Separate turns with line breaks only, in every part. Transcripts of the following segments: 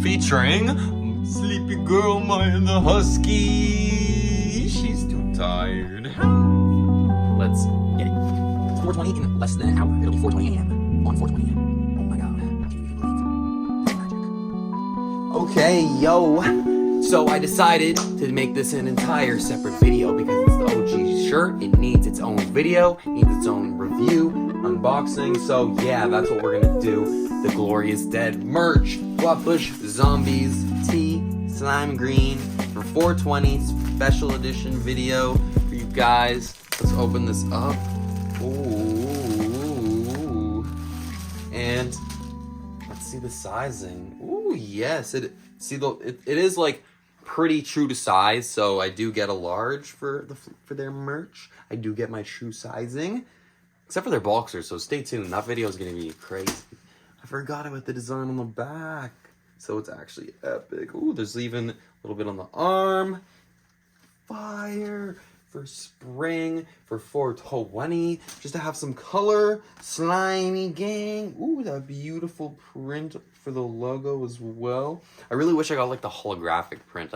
featuring sleepy girl Maya the Husky. She's too tired. Let's get it. It's 4:20 in less than an hour. It'll be 4:20 a.m. on 4:20 a.m. Oh my god. Can you even believe it? Magic. Okay, yo. So I decided to make this an entire separate video because it's the OG shirt. It needs its own video, it needs its own review, unboxing. So yeah, that's what we're gonna do. The Glorious Dead merch, Flatbush Zombies tee, slime green for 420 special edition video for you guys. Let's open this up. Ooh, and let's see the sizing. Ooh, yes, it is like pretty true to size, so I do get a large for their merch. I do get my true sizing, except for their boxers, so stay tuned. That video is gonna be crazy. I forgot about the design on the back, so it's actually epic. Ooh, there's even a little bit on the arm. Fire for spring for 420, just to have some color. Slimy gang. Ooh, that beautiful print for the logo as well. I really wish I got like the holographic print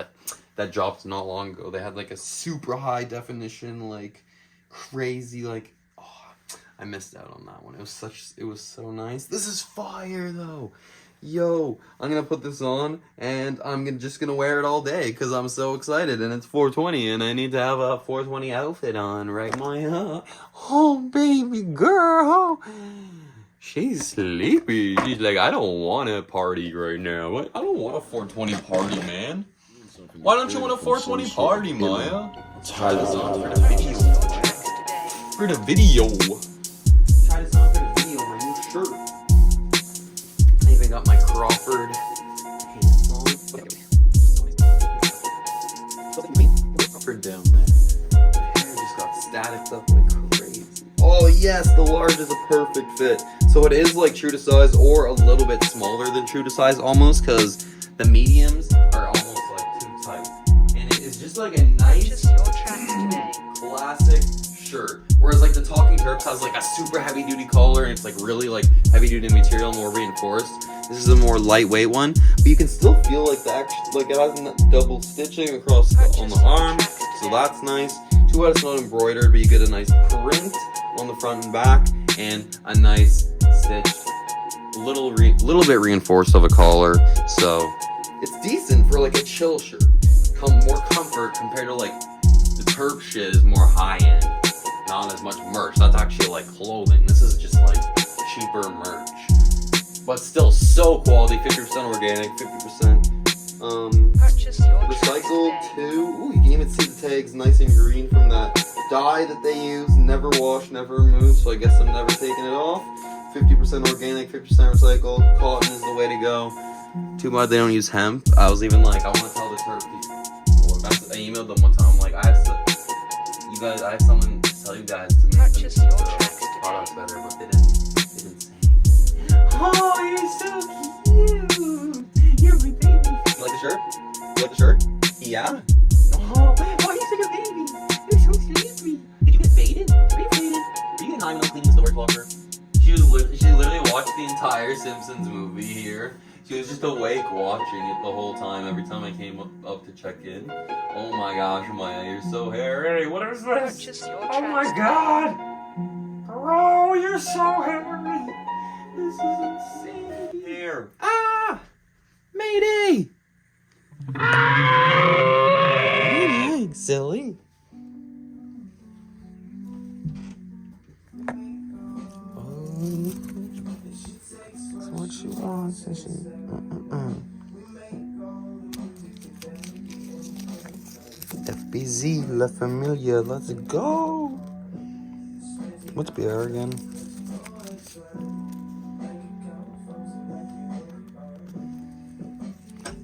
that dropped not long ago. They had like a super high definition, like crazy, like, oh, I missed out on that one. It was so nice. This is fire though. Yo, I'm gonna put this on and I'm just gonna wear it all day because I'm so excited, and it's 420 and I need to have a 420 outfit on, right, Maya? Oh, baby girl. She's sleepy. She's like, I don't want to party right now. I don't want a 420 party, man. Why don't you want a 420 party, Maya? Try this on for the video. For the video. Try this on for the video, my new shirt. I even got my Crawford pants on. Crawford down there. My hair just got static up like crazy. Oh yes, the large is a perfect fit. So it is like true to size or a little bit smaller than true to size almost, because the mediums are almost like too tight. And it is just like a nice classic shirt. Whereas like the Talking Terps has like a super heavy duty collar and it's like really like heavy duty material, more reinforced. This is a more lightweight one, but you can still feel like the it has double stitching across on the arm, so that's nice. Too bad it's not embroidered, but you get a nice print on the front and back and a nice stitched, little bit reinforced of a collar. So it's decent for like a chill shirt. More comfort compared to like the Terp shit is more high end, not as much merch. That's actually like clothing. This is just like cheaper merch, but still so quality. 50% organic, 50% recycled too. Ooh, you can even see the tags nice and green from that dye that they use. Never wash, never remove, so I guess I'm never taking it off. 50% organic, 50% recycled. Cotton is the way to go. Too bad they don't use hemp. I was even like, I want to tell the Terp people. I emailed them one time. I'm like, I have something to tell you guys to make the products better, but they didn't say. Oh, you're so cute. You're my baby. You like the shirt? You like the shirt? Yeah. Oh, you're such a baby. You're so sleepy. Did you get faded? Are you faded? Are you getting high when I'm cleaning the storage locker? She literally watched the entire Simpsons movie here. She was just awake watching it the whole time every time I came up to check in. Oh my gosh, Maya, you're so hairy. What is this? Oh my god! Bro, you're so hairy. This is insane. Here. Ah! Mayday! Mayday, silly. What she wants and she FBZ La Familia, let's go. What's BR again?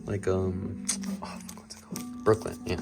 Like what's it called? Brooklyn, yeah.